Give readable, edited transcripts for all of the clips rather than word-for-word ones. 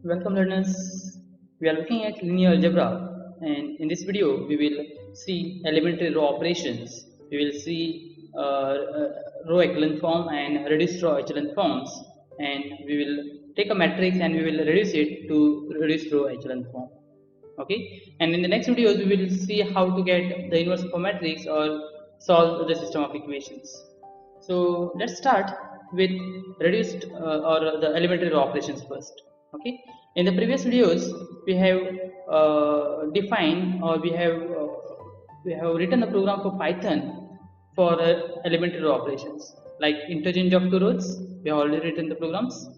Welcome learners. We are looking at linear algebra, and in this video we will see elementary row operations. We will see row echelon form and reduced row echelon forms, and we will take a matrix and we will reduce it to reduced row echelon form. Okay, and in the next videos we will see how to get the inverse of a matrix or solve the system of equations. So let's start with reduced or the elementary row operations first. Okay, in the previous videos we have defined or we have written the program for Python for elementary row operations like interchange of two rows. We have already written the programs.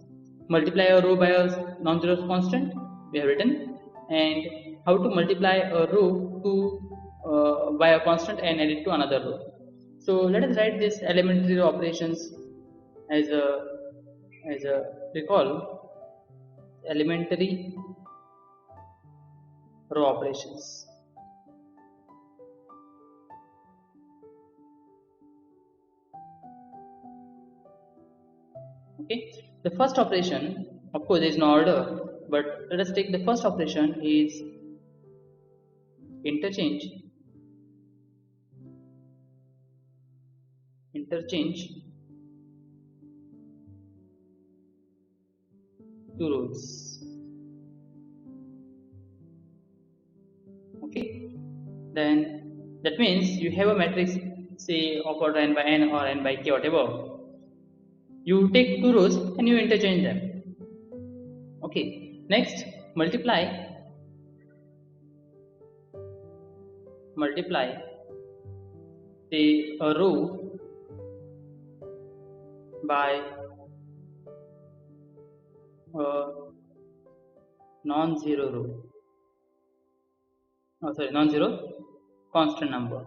Multiply a row by a non-zero constant we have written, and how to multiply a row to by a constant and add it to another row. So let us write this elementary row operations as a recall elementary row operations. Okay, the first operation, of course there is no order, but let us take the first operation is interchange two rows. Okay, then that means you have a matrix, say of order n by n or n by k, whatever. You take two rows and you interchange them. Okay, next multiply say a row by a non-zero row, non-zero constant number,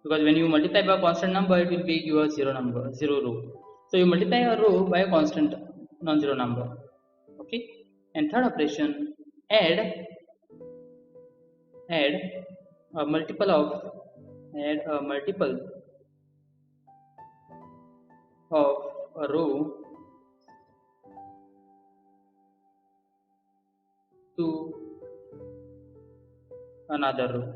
because when you multiply by a constant number it will be give a zero row. So you multiply a row by a constant non-zero number. Okay, and third operation, add a multiple of a row to another row.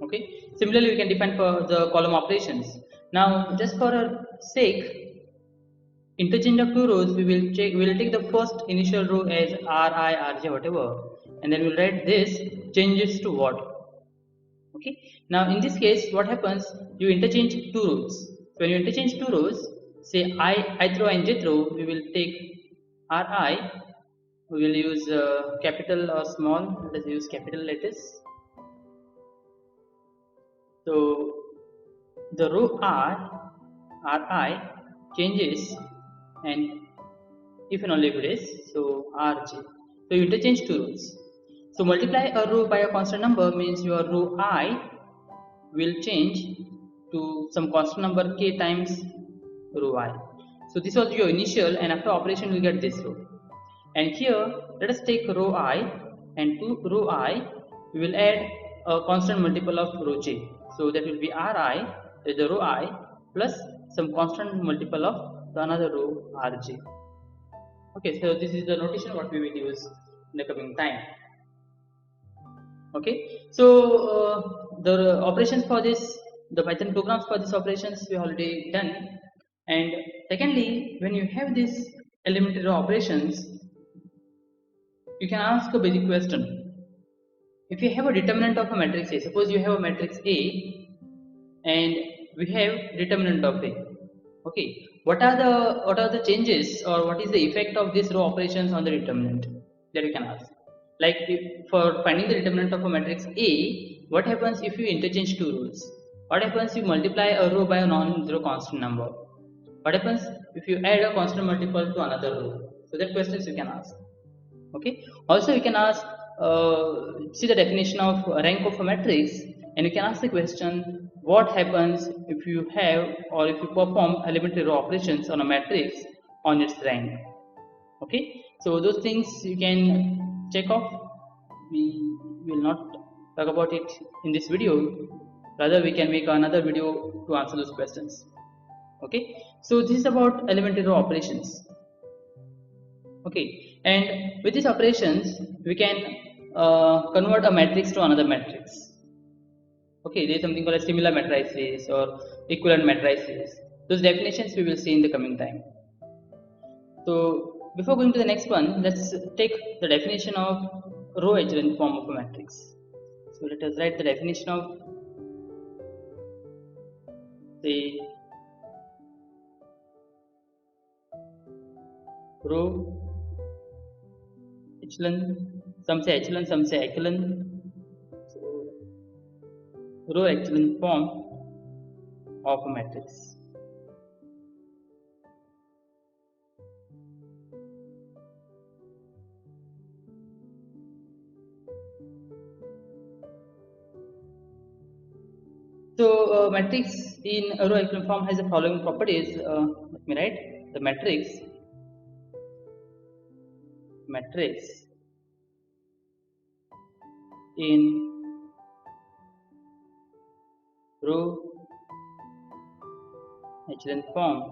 Okay, similarly we can define for the column operations. Now just for a sake, interchange of two rows, we will take the first initial row as ri, rj, whatever, and then we'll write this changes to what. Okay, now in this case what happens, you interchange two rows. When you interchange two rows, say ith row and jth row, we will take ri, we will use capital or small. Let us use capital letters. So the row ri changes, and if and only if it is so rj. So you interchange two rows. So multiply a row by a constant number means your row I will change to some constant number k times row I. So this was your initial, and after operation you get this row. And here let us take row I, and to row I we will add a constant multiple of row j. So that will be ri, the row I, plus some constant multiple of the another row rj. Okay, so this is the notation what we will use in the coming time. Okay, so the operations for this, the Python programs for these operations we already done. And secondly, when you have these elementary row operations, you can ask a basic question. If you have a determinant of a matrix A, suppose you have a matrix A and we have determinant of A. Okay, what are the changes or what is the effect of these row operations on the determinant, that you can ask. Like for finding the determinant of a matrix A, what happens if you interchange two rows? What happens if you multiply a row by a non-zero constant number? What happens if you add a constant multiple to another row? So that questions you can ask. Okay, also you can ask, see the definition of rank of a matrix, and you can ask the question, what happens if you have or if you perform elementary row operations on a matrix on its rank. Okay, so those things you can check off. We will not talk about it in this video, rather we can make another video to answer those questions. Okay, so this is about elementary row operations. Okay, and with these operations we can convert a matrix to another matrix. Okay, there is something called as similar matrices or equivalent matrices. Those definitions we will see in the coming time. So before going to the next one, let's take the definition of row echelon form of a matrix. So let us write the definition of, say, row echelon. Some say echelon, some say echelon. So row echelon form of a matrix. So matrix in a row echelon form has the following properties. Let me write the matrix in row echelon form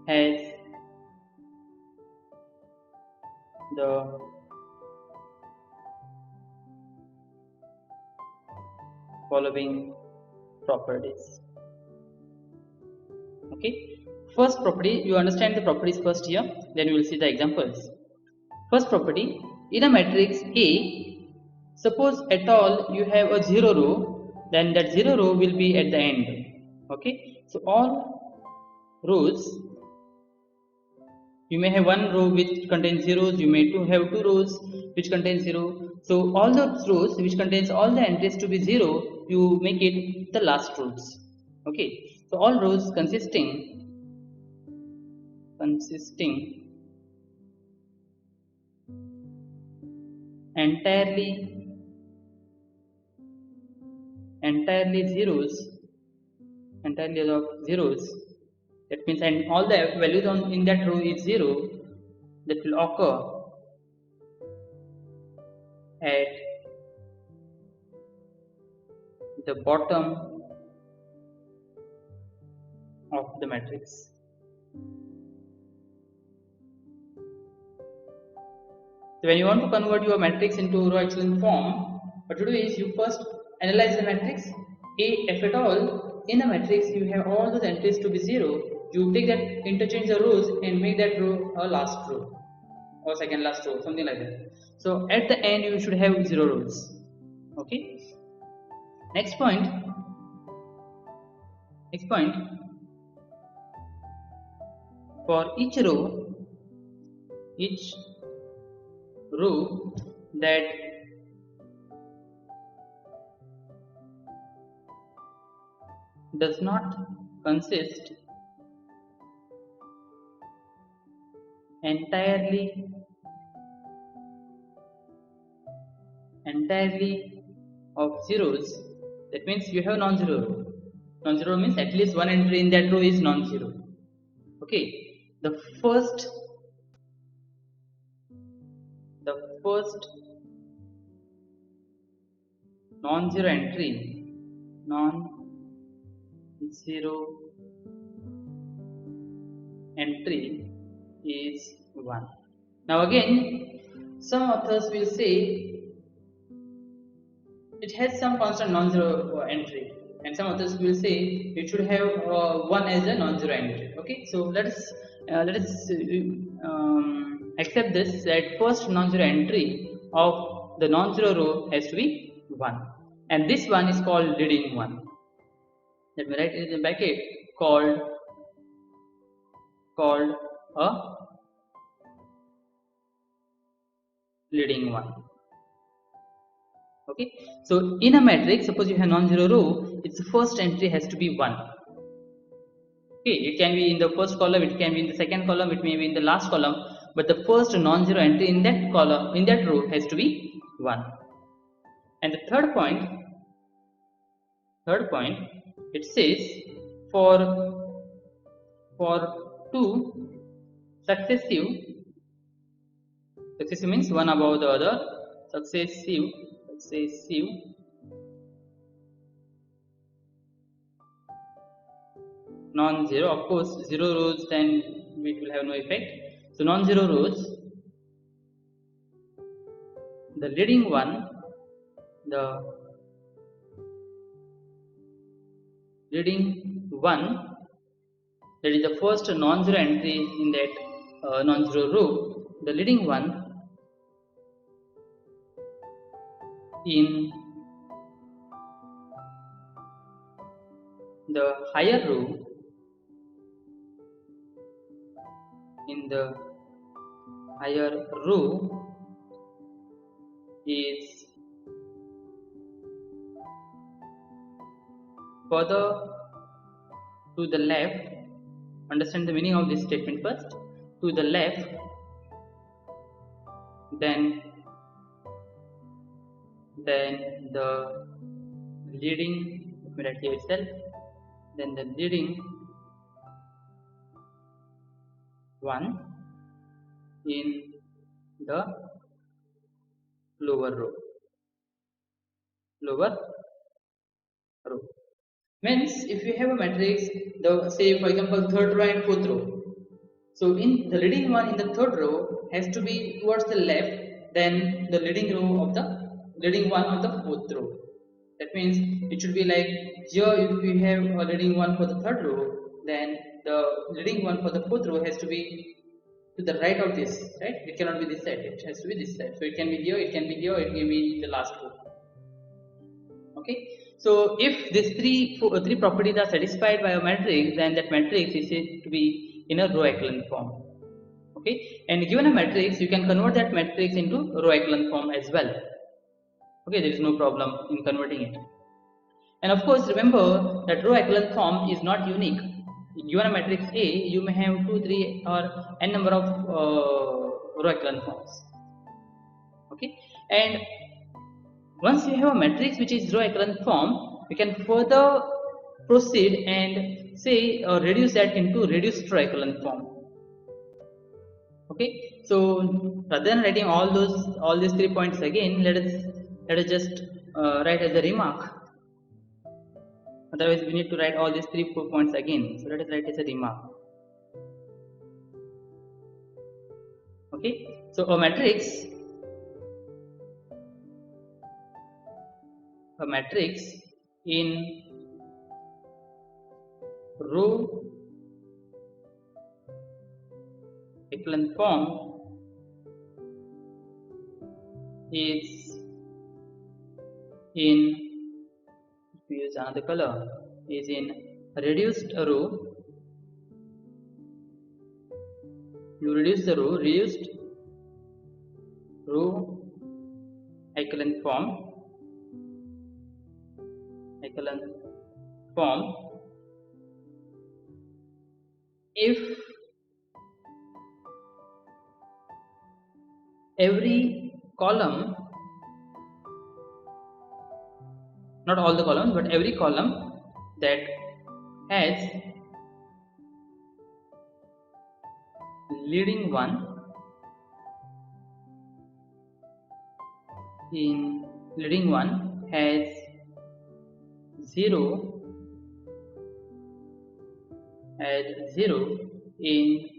has the following properties. Okay, first property, you understand the properties first here, then we will see the examples. First property, in a matrix A, suppose at all you have a 0 row, then that 0 row will be at the end. Okay, so all rows, you may have one row which contains zeros, you may have two rows which contain 0. So all those rows which contains all the entries to be 0, you make it the last rows. Okay, so all rows consisting entirely of zeros. That means, and all the values in that row is 0, that will occur at the bottom of the matrix. So when you want to convert your matrix into row echelon form, what to do is you first analyze the matrix A. If at all in a matrix you have all those entries to be 0, you take that, interchange the rows and make that row a last row or second last row, something like that. So at the end you should have 0 rows. Okay, next point, for each row that does not consist entirely of zeros, that means you have non-zero row. Non-zero means at least one entry in that row is non-zero. Okay, the first non-zero entry is 1. Now again, some authors will say it has some constant non-zero entry, and some authors will say it should have 1 as a non-zero entry. Okay, so let us accept this, that first non-zero entry of the non-zero row has to be 1, and this one is called leading one. Let me write it in the bracket, called a leading one. Okay, so in a matrix, suppose you have non-zero row, its first entry has to be 1. Okay, it can be in the first column, it can be in the second column, it may be in the last column, but the first non-zero entry in that column, in that row, has to be 1. And the third point, it says for 2 successive means one above the other, successive non-zero. Of course, zero rows, then it will have no effect. So non-zero rows, the leading one, the leading one, that is the first non-zero entry in that non-zero row, the leading one in the higher row, in the higher row is further to the left. Understand the meaning of this statement first. To the left, then the leading, let me write here itself, then the leading one in the lower row. Means if you have a matrix, the say for example third row and fourth row, so in the leading one in the third row has to be towards the left than the leading one of the fourth row. That means it should be like here, if we have a leading one for the third row, then the leading one for the fourth row has to be to the right of this, right? It cannot be this side, it has to be this side. So it can be here, it can be here, it can be the last row. Okay, so if these three properties are satisfied by a matrix, then that matrix is said to be in a row echelon form. Okay, and given a matrix, you can convert that matrix into row echelon form as well. Okay, there is no problem in converting it. And of course, remember that row echelon form is not unique. Given a matrix A, you may have 2, 3 or n number of row echelon forms. Okay, and once you have a matrix which is row echelon form, we can further proceed and say reduce that into reduced row echelon form. Okay, so rather than writing all these 3 points again, let us just write as a remark. Otherwise we need to write all these 3-4 points again. So let us write as a remark. Okay, so a matrix in row echelon form is in, if we use another color, is in reduced row. You reduce the row, reduced row echelon form if every column, not all the columns, but every column that has leading one has 0 in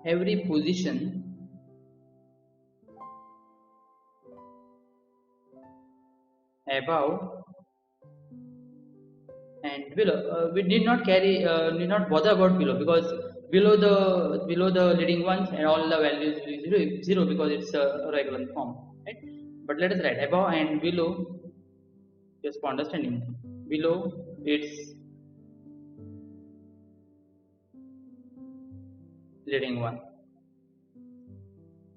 every position above and below. We need not bother about below, because below the leading ones and all the values will be 0 because it's a regular form, right? But let us write above and below, just for understanding. Below it's leading one.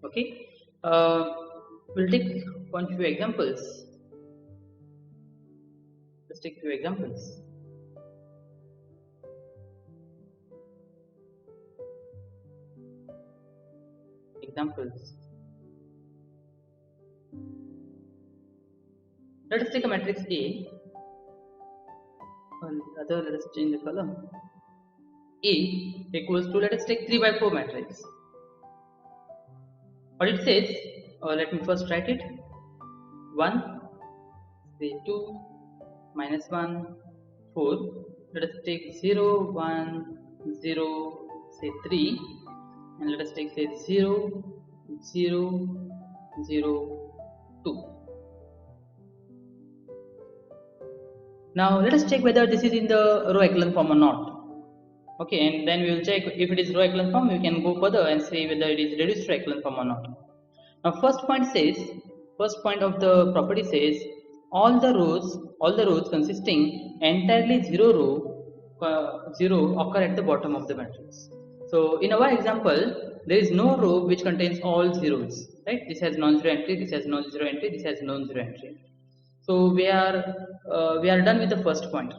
Okay, we'll take one few examples. Let's take few examples. Let us take a matrix A. Rather, let us change the column. A equals to, let us take 3 by 4 matrix. What it says, let me first write it. 1, say 2, minus 1, 4. Let us take 0, 1, 0, say 3, and let us take say 0, 0, 0, 2. Now let us check whether this is in the row echelon form or not. Okay, and then we will check if it is row echelon form. We can go further and see whether it is reduced to echelon form or not. Now first point of the property says all the rows consisting entirely zero occur at the bottom of the matrix. So in our example, there is no row which contains all zeros, right? This has non-zero entry, this has non-zero entry, this has non-zero entry. So we are done with the first point.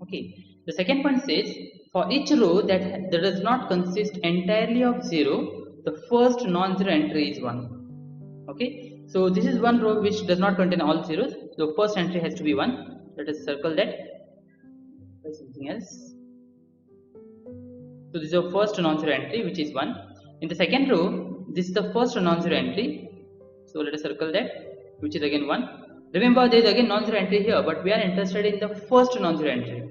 Okay. The second point says for each row that does not consist entirely of 0, the first non-zero entry is 1. Okay. So this is one row which does not contain all zeros. The first entry has to be 1. Let us circle that by something else. So this is the first non-zero entry which is 1. In the second row, this is the first non-zero entry. So let us circle that, which is again 1. Remember, there is again non-zero entry here, but we are interested in the first non-zero entry.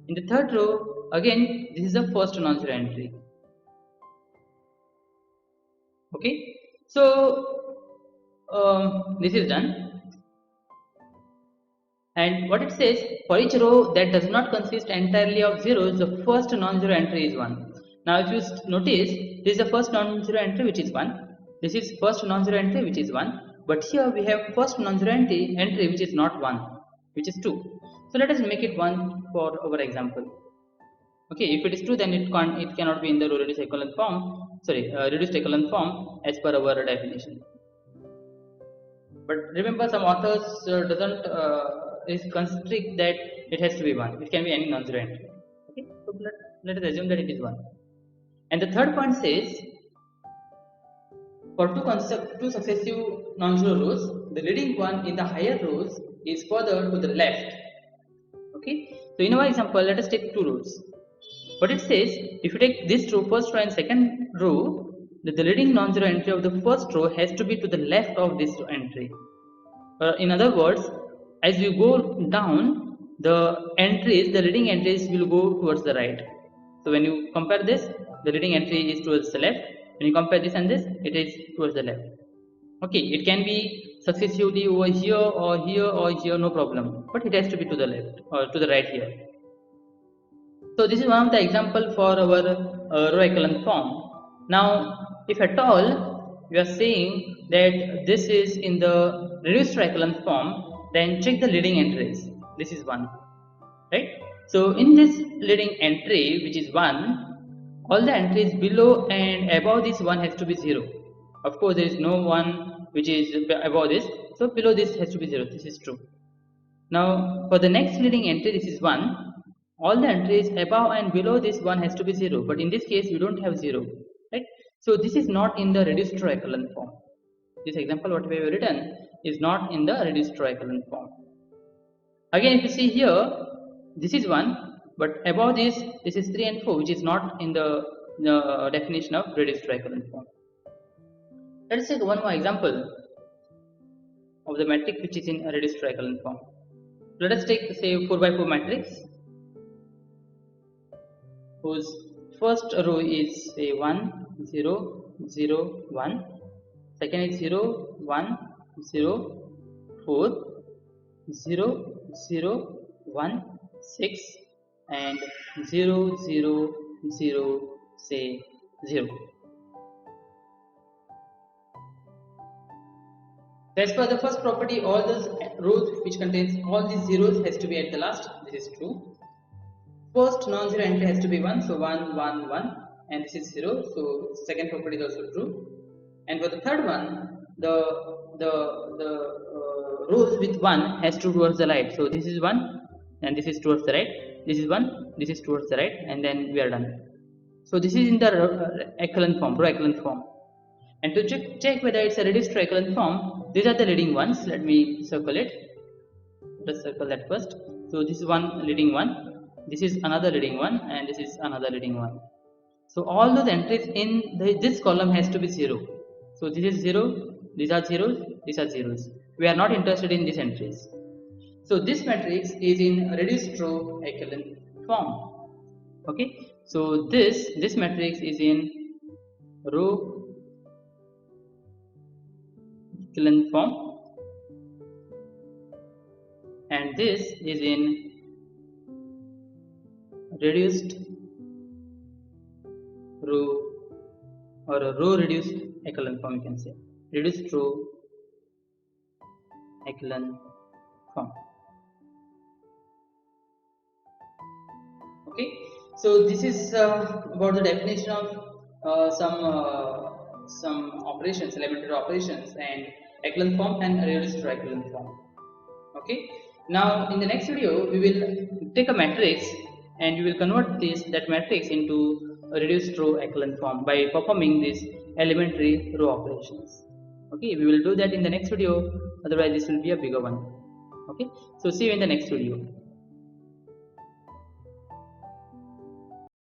In the third row, again, this is the first non-zero entry. Okay, so this is done. And what it says, for each row that does not consist entirely of zeros, the first non-zero entry is 1. Now, if you notice, this is the first non-zero entry which is 1. This is first non-zero entry which is 1. But here we have first non-zero entry which is not 1, which is 2. So let us make it 1 for our example. Okay, if it is 2, then it cannot be in the row reduced echelon form. Reduced echelon form as per our definition. But remember, some authors doesn't constrict that it has to be 1. It can be any non-zero entry. Okay, so let us assume that it is 1. And the third point says, for two successive non-zero rows, the leading one in the higher rows is further to the left. Okay, so in our example, let us take 2 rows. What it says, if you take this row, first row and second row, the leading non-zero entry of the first row has to be to the left of this entry. In other words, as you go down, the leading entries will go towards the right. So when you compare this, the leading entry is towards the left. When you compare this and this, it is towards the left. Okay, it can be successively over here or here or here, no problem. But it has to be to the left or to the right here. So this is one of the example for our row echelon form. Now, if at all we are saying that this is in the reduced echelon form, then check the leading entries. This is 1, right? So in this leading entry, which is 1, all the entries below and above this 1 has to be 0. Of course, there is no 1 which is above this, so below this has to be 0. This is true. Now, for the next leading entry, this is 1. All the entries above and below this 1 has to be 0, but in this case, we don't have 0, right? So this is not in the reduced echelon form. This example, what we have written, is not in the reduced echelon form. Again, if you see here, this is 1. But above this is 3 and 4, which is not in the definition of reduced echelon form. Let us take one more example of the matrix which is in a reduced echelon form. Let us take, say, 4 by 4 matrix, whose first row is say 1, 0, 0, 1. Second is 0, 1, 0, 4, 0, 0, 1, 6. And 0, 0, 0, say 0. As per the first property, all those rows which contains all these zeros has to be at the last. This is true. First non-zero entry has to be 1, so 1, 1, 1, and this is 0. So second property is also true. And for the third one, the rows with 1 has to towards the right. So this is 1, and this is towards the right. This is 1, this is towards the right, and then we are done. So this is in the echelon form, row echelon form. And to check whether it's a reduced echelon form, these are the leading ones. Let me circle it. Let's circle that first. So this is one leading one, this is another leading one, and this is another leading one. So all those entries in this column has to be 0. So this is 0, these are zeros, these are zeros. we are not interested in these entries. So this matrix is in reduced row echelon form. Okay, so this matrix is in row echelon form, and this is in reduced row or a row reduced echelon form, you can say reduced row echelon form. Okay, so this is about the definition of some operations, elementary operations, and echelon form and reduced row echelon form. Okay, now in the next video we will take a matrix and we will convert that matrix into a reduced row echelon form by performing these elementary row operations. Okay, we will do that in the next video, otherwise this will be a bigger one. Okay, so see you in the next video.